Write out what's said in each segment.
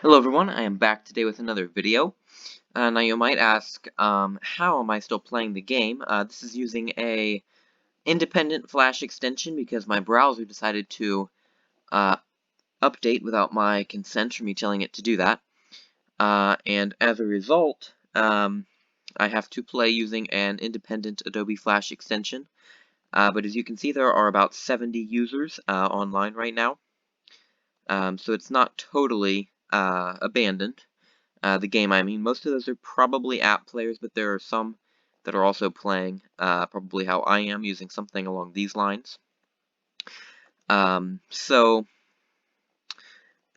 Hello everyone, I am back today with another video. Now you might ask, how am I still playing the game? This is using a independent Flash extension because my browser decided to uh, update without my consent or me telling it to do that. And as a result, I have to play using an independent Adobe Flash extension. But as you can see, there are about 70 users online right now. So it's not totally abandoned. The game, I mean, most of those are probably app players, but there are some that are also playing probably how I am, using something along these lines. So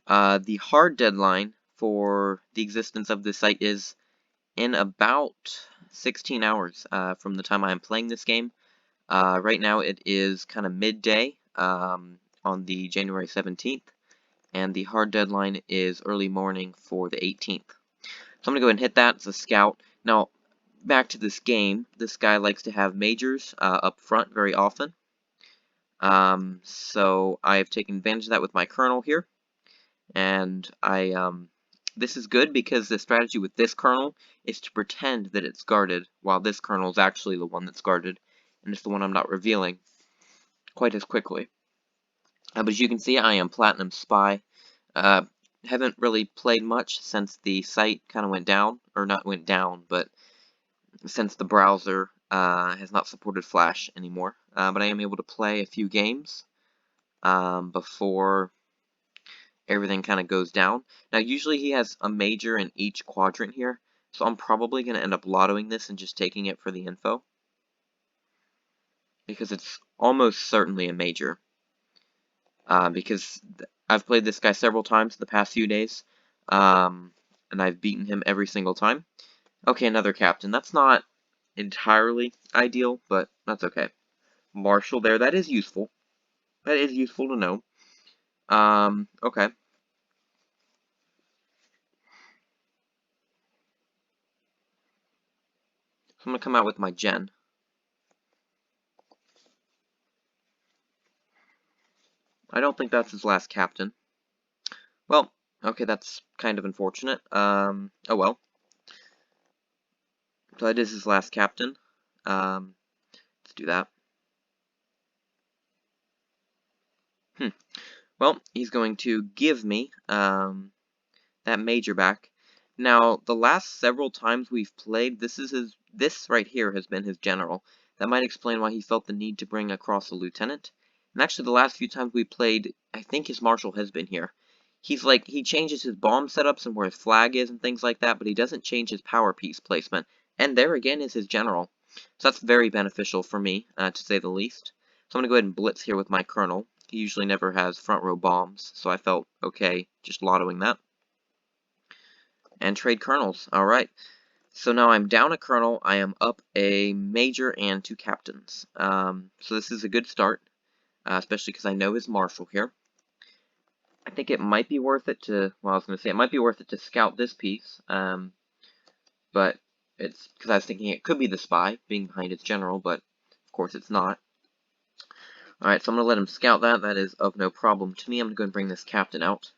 the hard deadline for the existence of this site is in about 16 hours from the time I am playing this game. Right now it is kind of midday on the January 17th, and the hard deadline is early morning for the 18th. So I'm going to go ahead and hit that. It's a scout. Now, back to this game. This guy likes to have majors up front very often. So I've taken advantage of that with my kernel here. And this is good because the strategy with this kernel is to pretend that it's guarded, while this kernel is actually the one that's guarded, and it's the one I'm not revealing quite as quickly. But as you can see, I am Platinum Spy. Haven't really played much since the site kind of went down, or not went down, but since the browser has not supported Flash anymore. But I am able to play a few games before everything kind of goes down. Now, usually he has a major in each quadrant here, so I'm probably going to end up lottoing this and just taking it for the info, because it's almost certainly a major. Because I've played this guy several times the past few days, and I've beaten him every single time. Okay, another captain. That's not entirely ideal, but that's okay. Marshall there, that is useful. That is useful to know. Okay. So I'm gonna come out with my gen. I don't think that's his last captain. Well, okay, that's kind of unfortunate. Oh well. So that is his last captain. Let's do that. Well, he's going to give me, that major back. Now, the last several times we've played, this right here has been his general. That might explain why he felt the need to bring across a lieutenant. And actually, the last few times we played, I think his marshal has been here. He changes his bomb setups and where his flag is and things like that, but he doesn't change his power piece placement. And there again is his general. So that's very beneficial for me, to say the least. So I'm going to go ahead and blitz here with my colonel. He usually never has front row bombs, so I felt okay just lottoing that. And trade colonels. Alright. So now I'm down a colonel, I am up a major and 2 captains. So this is a good start, especially because I know his marshal here. I think it might be worth it to, well, I was going to say, it might be worth it to scout this piece, but it's, because I was thinking it could be the spy, being behind its general, but of course it's not. Alright, so I'm going to let him scout that. That is of no problem to me. I'm going to go and bring this captain out.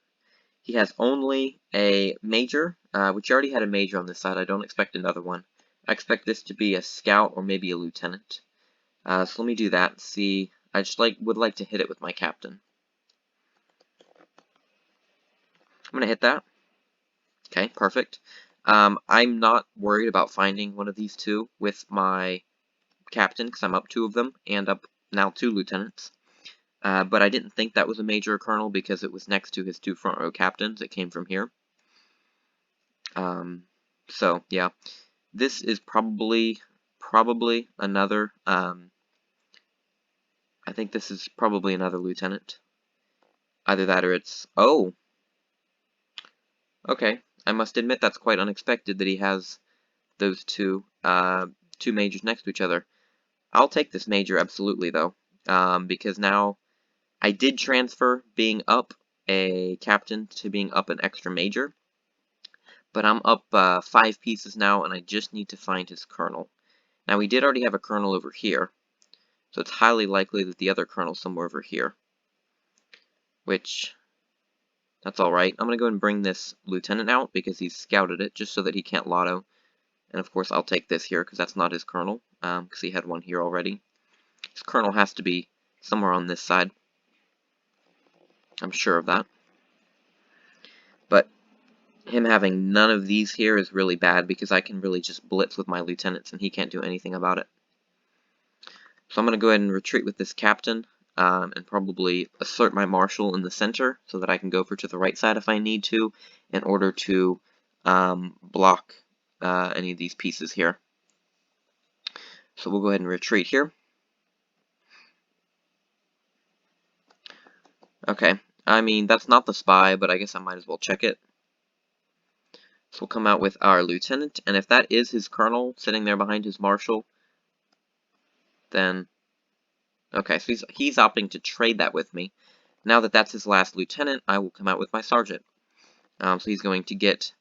He has only a major, which already had a major on this side. I don't expect another one. I expect this to be a scout or maybe a lieutenant. So let me do that. See, I just would like to hit it with my captain. I'm gonna hit that. Okay, perfect. I'm not worried about finding one of these two with my captain because I'm up 2 of them and up now 2 lieutenants. But I didn't think that was a major or colonel because it was next to his 2 front row captains. It came from here. So yeah, this is probably another. I think this is probably another lieutenant. Either that or it's. Oh, okay. I must admit that's quite unexpected that he has those two majors next to each other. I'll take this major absolutely though, because now I did transfer being up a captain to being up an extra major. But I'm up 5 pieces now, and I just need to find his colonel. Now, we did already have a colonel over here, so it's highly likely that the other colonel's somewhere over here. Which, That's alright. I'm going to go ahead and bring this lieutenant out because he's scouted it, just so that he can't lotto. And of course I'll take this here because that's not his colonel, because he had one here already. His colonel has to be somewhere on this side. I'm sure of that. But him having none of these here is really bad because I can really just blitz with my lieutenants and he can't do anything about it. So I'm going to go ahead and retreat with this captain and probably assert my marshal in the center so that I can go over to the right side if I need to in order to block any of these pieces here. So we'll go ahead and retreat here. Okay, I mean, that's not the spy, but I guess I might as well check it. So we'll come out with our lieutenant, and if that is his colonel sitting there behind his marshal, then... Okay, so he's opting to trade that with me. Now that that's his last lieutenant, I will come out with my sergeant. So he's going to get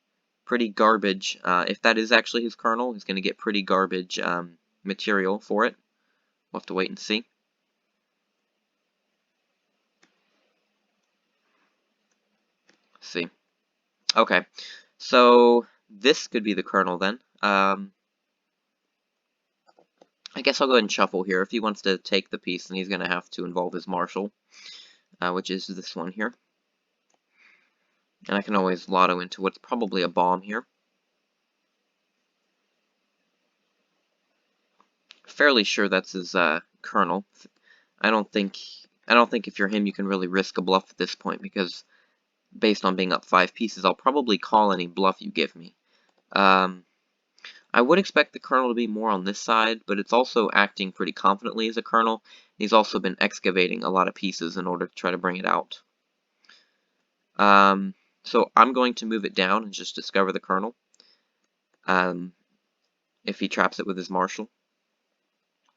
pretty garbage. If that is actually his colonel, he's going to get pretty garbage material for it. We'll have to wait and see. Let's see. Okay, so this could be the colonel then. I guess I'll go ahead and shuffle here. If he wants to take the piece, then he's going to have to involve his marshal, which is this one here. And I can always lotto into what's probably a bomb here. Fairly sure that's his colonel. I don't think if you're him you can really risk a bluff at this point because based on being up 5 pieces, I'll probably call any bluff you give me. I would expect the colonel to be more on this side, but it's also acting pretty confidently as a colonel. He's also been excavating a lot of pieces in order to try to bring it out. So I'm going to move it down and just discover the colonel. If he traps it with his marshal.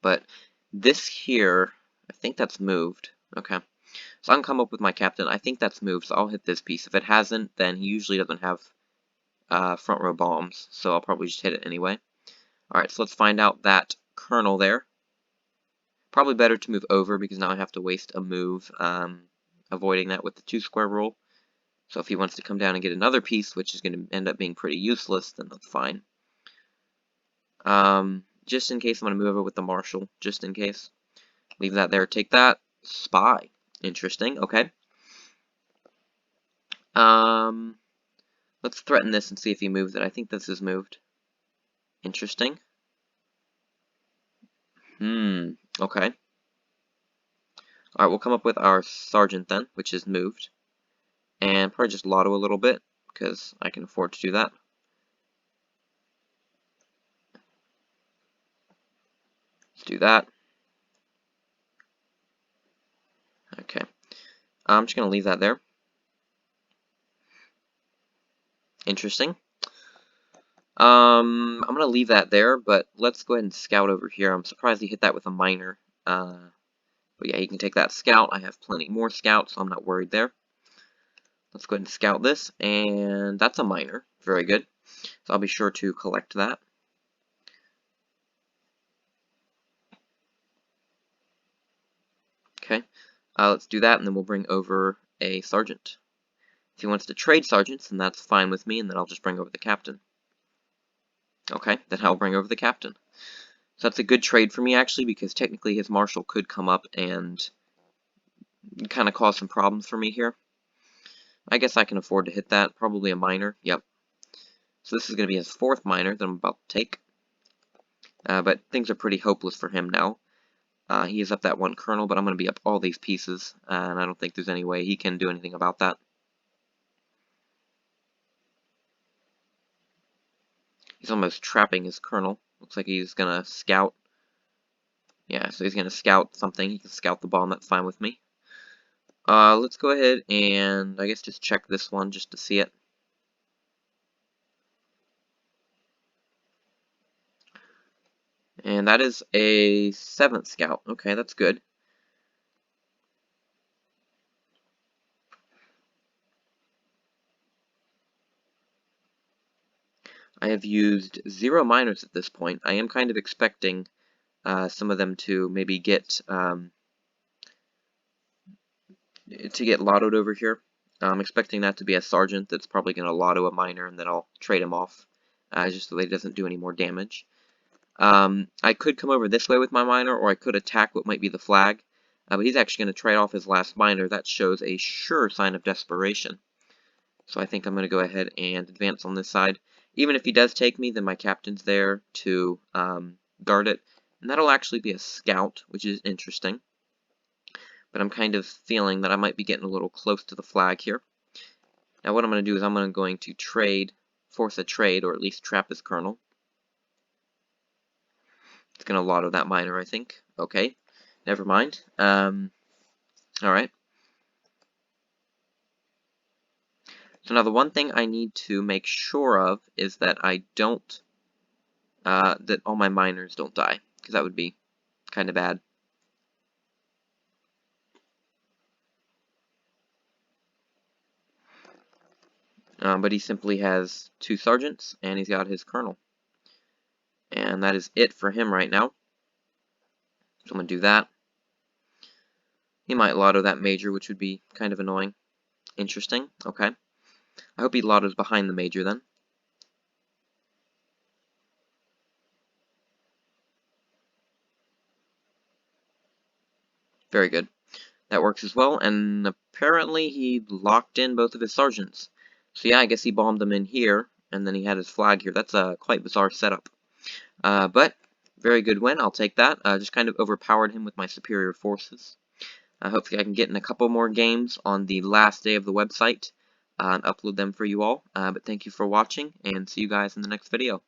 But this here, I think that's moved. Okay. So I can come up with my captain. I think that's moved, so I'll hit this piece. If it hasn't, then he usually doesn't have front row bombs, so I'll probably just hit it anyway. Alright, so let's find out that colonel there. Probably better to move over because now I have to waste a move, avoiding that with the 2 square rule. So if he wants to come down and get another piece, which is going to end up being pretty useless, then that's fine. Just in case, I'm going to move over with the marshal, just in case. Leave that there, take that. Spy. Interesting, okay. Let's threaten this and see if he moves it. I think this is moved. Interesting. Okay. Alright, we'll come up with our sergeant then, which is moved. And probably just lotto a little bit, because I can afford to do that. Let's do that. Okay. I'm just going to leave that there. Interesting. I'm going to leave that there, but let's go ahead and scout over here. I'm surprised he hit that with a minor. But yeah, he can take that scout. I have plenty more scouts, so I'm not worried there. Let's go ahead and scout this, and that's a minor. Very good. So I'll be sure to collect that. Okay, let's do that, and then we'll bring over a sergeant. If he wants to trade sergeants, then that's fine with me, and then I'll just bring over the captain. Okay, then I'll bring over the captain. So that's a good trade for me, actually, because technically his marshal could come up and kind of cause some problems for me here. I guess I can afford to hit that. Probably a minor. Yep. So this is going to be his 4th minor that I'm about to take. But things are pretty hopeless for him now. He is up that 1 colonel, but I'm going to be up all these pieces, and I don't think there's any way he can do anything about that. He's almost trapping his colonel. Looks like he's going to scout. Yeah, so he's going to scout something. He can scout the bomb. That's fine with me. Let's go ahead and I guess just check this one just to see it. And that is a 7th scout. Okay, that's good. I have used 0 minors at this point. I am kind of expecting some of them to maybe get lottoed over here. I'm expecting that to be a sergeant that's probably going to lotto a miner, and then I'll trade him off, just so that he doesn't do any more damage. I could come over this way with my miner, or I could attack what might be the flag, but he's actually going to trade off his last miner. That shows a sure sign of desperation. So I think I'm going to go ahead and advance on this side. Even if he does take me, then my captain's there to guard it. And that'll actually be a scout, which is interesting. But I'm kind of feeling that I might be getting a little close to the flag here. Now what I'm going to do is I'm going to force a trade, or at least trap his colonel. It's going to lotto that miner, I think. Okay, never mind. Alright. So now the one thing I need to make sure of is that I don't, that all my miners don't die, because that would be kind of bad. But he simply has 2 sergeants, and he's got his colonel. And that is it for him right now. So I'm going to do that. He might lotto that major, which would be kind of annoying. Interesting. Okay. I hope he lottos behind the major then. Very good. That works as well, and apparently he locked in both of his sergeants. So yeah, I guess he bombed them in here, and then he had his flag here. That's a quite bizarre setup. But, very good win, I'll take that. Just kind of overpowered him with my superior forces. Hopefully I can get in a couple more games on the last day of the website and upload them for you all. But thank you for watching, and see you guys in the next video.